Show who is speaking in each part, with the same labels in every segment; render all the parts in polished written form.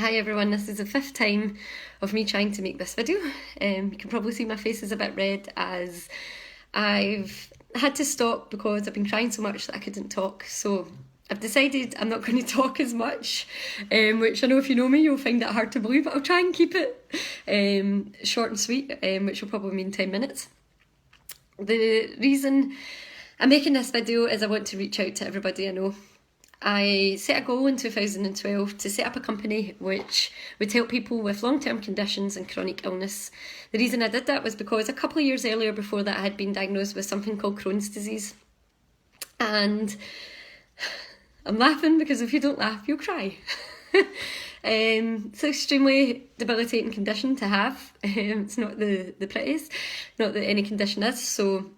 Speaker 1: Hi everyone, this is the 5th time of me trying to make this video. You can probably see my face is a bit red as I've had to stop because I've been crying so much that I couldn't talk. So I've decided I'm not going to talk as much, which I know if you know me you'll find that hard to believe, but I'll try and keep it short and sweet, which will probably mean 10 minutes. The reason I'm making this video is I want to reach out to everybody I know. I set a goal in 2012 to set up a company which would help people with long-term conditions and chronic illness. The reason I did that was because a couple of years earlier before that I had been diagnosed with something called Crohn's disease. And I'm laughing because if you don't laugh, you'll cry. It's an extremely debilitating condition to have. It's not the prettiest, not that any condition is. So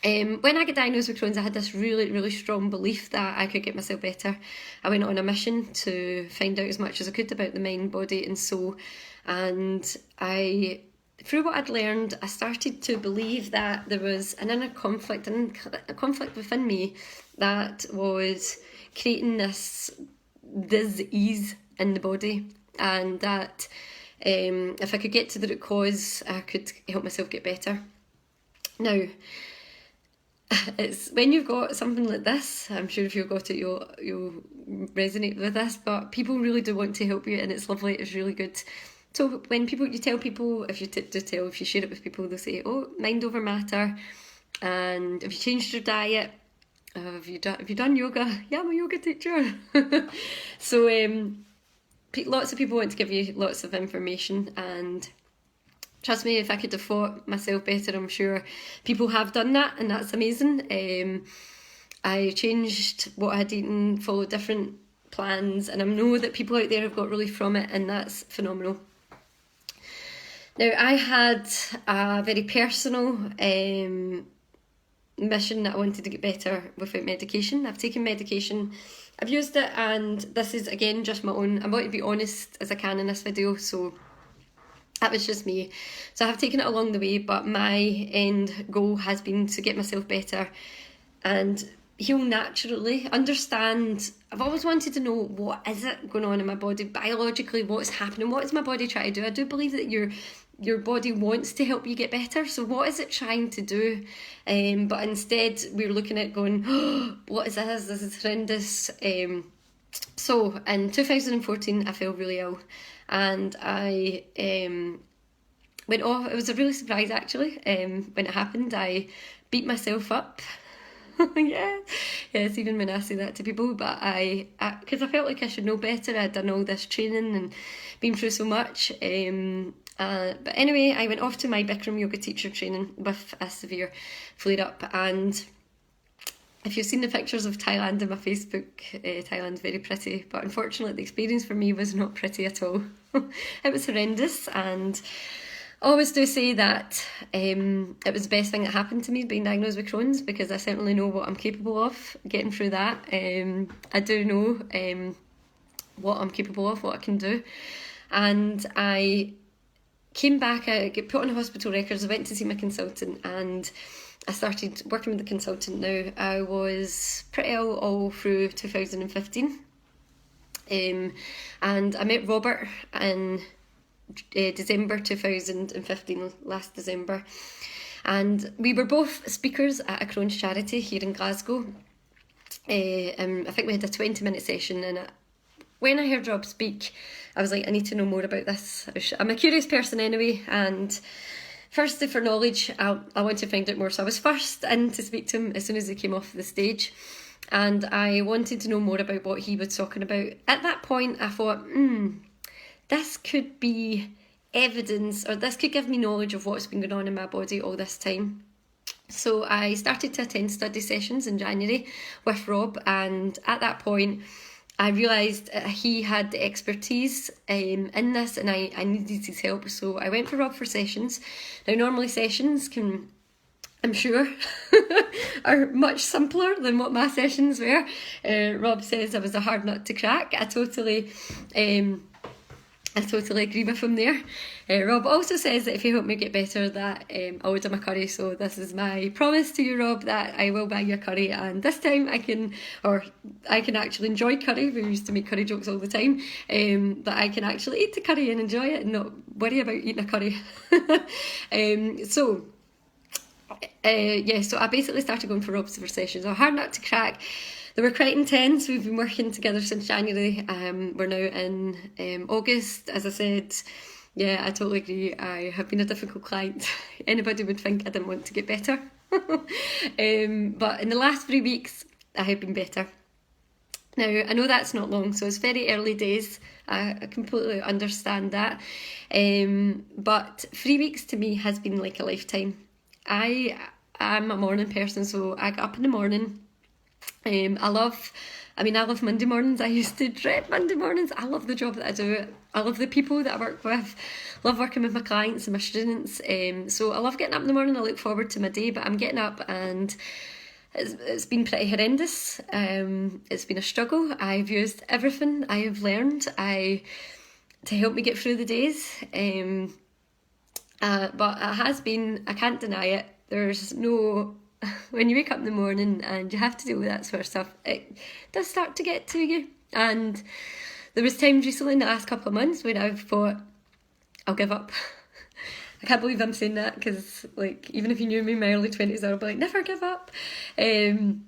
Speaker 1: when I got diagnosed with Crohn's, I had this really strong belief that I could get myself better. I went on a mission to find out as much as I could about the mind, body and soul, and through what I'd learned, I started to believe that there was an inner conflict, a conflict within me that was creating this disease in the body, and that if I could get to the root cause, I could help myself get better. Now, it's when you've got something like this, I'm sure if you've got it you'll resonate with this, but people really do want to help you and it's lovely, it's really good. So when you tell people, if you share it with people, they'll say, oh, mind over matter, and have you changed your diet? Have you done yoga? Yeah, I'm a yoga teacher. So lots of people want to give you lots of information, and trust me, if I could have thought myself better, I'm sure people have done that, and that's amazing. I changed what I had eaten, followed different plans, and I know that people out there have got relief from it, and that's phenomenal. Now, I had a very personal mission that I wanted to get better without medication. I've taken medication, I've used it, and this is again just my own. I want to be honest as I can in this video, so that was just me. So I have taken it along the way, but my end goal has been to get myself better and heal naturally, understand. I've always wanted to know, what is it going on in my body biologically, what's happening, what is my body trying to do? I do believe that your body wants to help you get better, so what is it trying to do? But instead we're looking at going, oh, what is this? This is horrendous. So in 2014 I fell really ill, and I went off. It was a really surprise actually. When it happened, I beat myself up. Yes, even when I say that to people, but because I felt like I should know better. I'd done all this training and been through so much. But anyway, I went off to my Bikram yoga teacher training with a severe flare-up, and if you've seen the pictures of Thailand on my Facebook, Thailand's very pretty, but unfortunately the experience for me was not pretty at all. It was horrendous, and I always do say that it was the best thing that happened to me being diagnosed with Crohn's, because I certainly know what I'm capable of getting through that. I do know what I'm capable of, what I can do, and I came back, I got put on hospital records, I went to see my consultant, and I started working with the consultant now. I was pretty ill all through 2015, and I met Robert in December 2015, last December, and we were both speakers at a Crohn's charity here in Glasgow. I think we had a 20-minute session, and when I heard Rob speak, I was like, I need to know more about this. I'm a curious person anyway, and firstly, for knowledge, I want to find out more. So I was first in to speak to him as soon as he came off the stage, and I wanted to know more about what he was talking about. At that point, I thought, this could be evidence, or this could give me knowledge of what's been going on in my body all this time. So I started to attend study sessions in January with Rob, and at that point, I realised he had the expertise in this, and I needed his help. So I went for Rob for sessions. Now, normally sessions can, I'm sure, are much simpler than what my sessions were. Rob says I was a hard nut to crack. I totally I totally agree with him there. Rob also says that if you help me get better, that I'll order my curry. So this is my promise to you, Rob, that I will buy you a curry, and this time I can actually enjoy curry. We used to make curry jokes all the time, but I can actually eat the curry and enjoy it and not worry about eating a curry. So I basically started going for Rob's sessions. A hard nut to crack. They were quite intense. We've been working together since January. We're now in August. As I said, yeah, I totally agree. I have been a difficult client. Anybody would think I didn't want to get better. But in the last 3 weeks, I have been better. Now, I know that's not long, so it's very early days. I completely understand that. But 3 weeks to me has been like a lifetime. I am a morning person, so I get up in the morning. I love Monday mornings. I used to dread Monday mornings. I love the job that I do. I love the people that I work with. Love working with my clients and my students. So I love getting up in the morning. I look forward to my day, but I'm getting up and it's been pretty horrendous. It's been a struggle. I've used everything I have learned to help me get through the days. But it has been, I can't deny it. There's no... When you wake up in the morning and you have to deal with that sort of stuff, it does start to get to you. And there was times recently in the last couple of months when I've thought, I'll give up. I can't believe I'm saying that, because like, even if you knew me in my early 20s, I would be like, never give up. And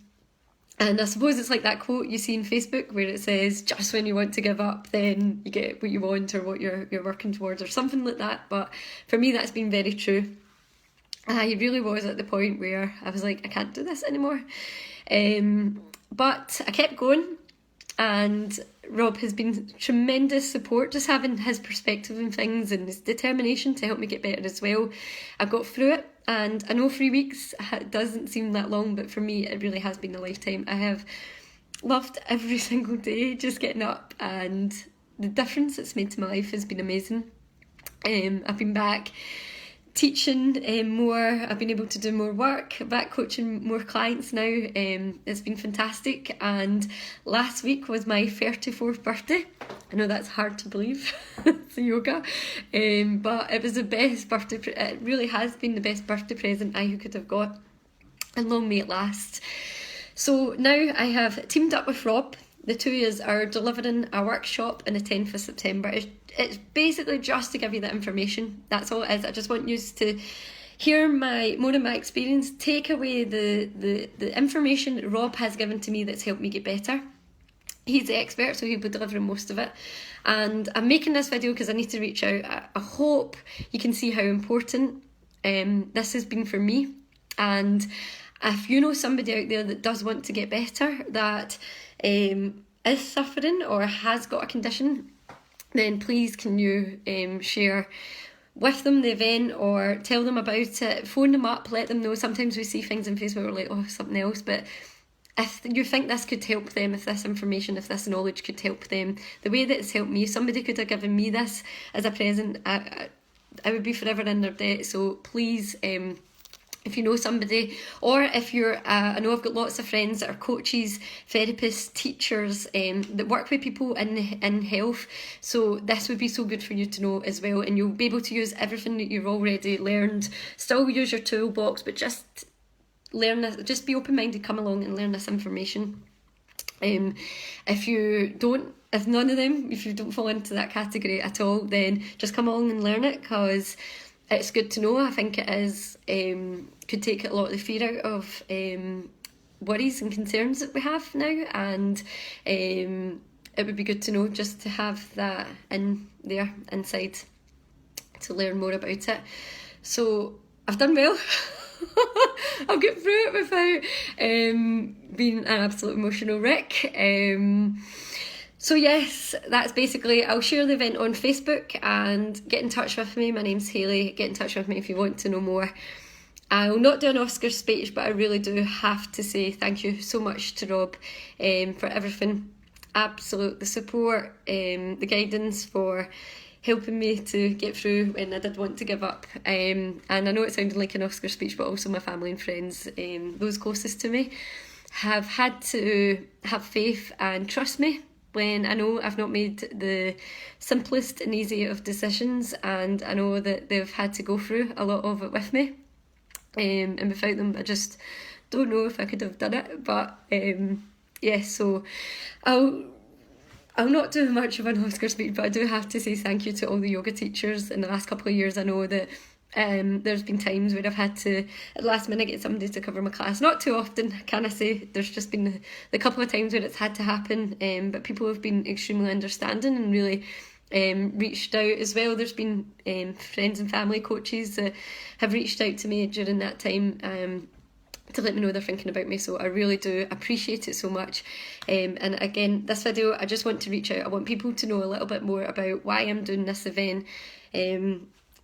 Speaker 1: I suppose it's like that quote you see on Facebook where it says, just when you want to give up, then you get what you want or what you're working towards, or something like that. But for me, that's been very true. I really was at the point where I was like, I can't do this anymore. But I kept going, and Rob has been tremendous support, just having his perspective on things and his determination to help me get better as well. I got through it, and I know 3 weeks doesn't seem that long, but for me it really has been a lifetime. I have loved every single day, just getting up, and the difference it's made to my life has been amazing. I've been back teaching more. I've been able to do more work, back coaching more clients now. It's been fantastic, and last week was my 34th birthday. I know that's hard to believe. It's yoga, but it was the best birthday. It really has been the best birthday present I could have got, and long may it last. So now I have teamed up with Rob. The two of us are delivering a workshop on the 10th of September. It's basically just to give you that information. That's all it is. I just want you to hear more of my experience, take away the information that Rob has given to me that's helped me get better. He's the expert, so he'll be delivering most of it. And I'm making this video because I need to reach out. I hope you can see how important this has been for me. And if you know somebody out there that does want to get better, that is suffering or has got a condition, then please can you share with them the event, or tell them about it, phone them up, let them know. Sometimes we see things on Facebook, we're like, oh, something else, but if you think this could help them, if this information, if this knowledge could help them, the way that it's helped me, somebody could have given me this as a present, I would be forever in their debt. So please, if you know somebody, or if you're, I know I've got lots of friends that are coaches, therapists, teachers, that work with people in health, so this would be so good for you to know as well, and you'll be able to use everything that you've already learned, still use your toolbox, but just learn this, just be open-minded, come along and learn this information. If none of them, if you don't fall into that category at all, then just come along and learn it, because it's good to know. I think it is, could take a lot of the fear out of worries and concerns that we have now, and it would be good to know, just to have that in there inside to learn more about it. So I've done well. I'll get through it without being an absolute emotional wreck. So yes, that's basically, I'll share the event on Facebook, and get in touch with me. My name's Hayley. Get in touch with me if you want to know more. I'll not do an Oscar speech, but I really do have to say thank you so much to Rob for everything. Absolute, the support, the guidance, for helping me to get through when I did want to give up. And I know it sounded like an Oscar speech, but also my family and friends, those closest to me, have had to have faith and trust me when I know I've not made the simplest and easy of decisions, and I know that they've had to go through a lot of it with me. And without them, I just don't know if I could have done it. But so I'll not do much of an Oscar speech, but I do have to say thank you to all the yoga teachers in the last couple of years. I know that there's been times where I've had to, at the last minute, get somebody to cover my class. Not too often, can I say. There's just been the couple of times where it's had to happen, but people have been extremely understanding and really reached out as well. There's been friends and family coaches that have reached out to me during that time to let me know they're thinking about me, so I really do appreciate it so much. And again, this video, I just want to reach out. I want people to know a little bit more about why I'm doing this event,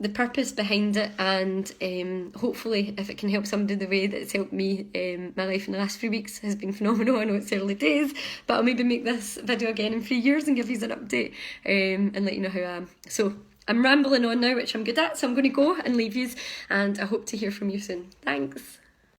Speaker 1: the purpose behind it, and hopefully if it can help somebody the way that it's helped me. My life in the last 3 weeks has been phenomenal. I know it's early days, but I'll maybe make this video again in 3 years and give you an update and let you know how I am. So I'm rambling on now, which I'm good at, so I'm going to go and leave you, and I hope to hear from you soon. Thanks.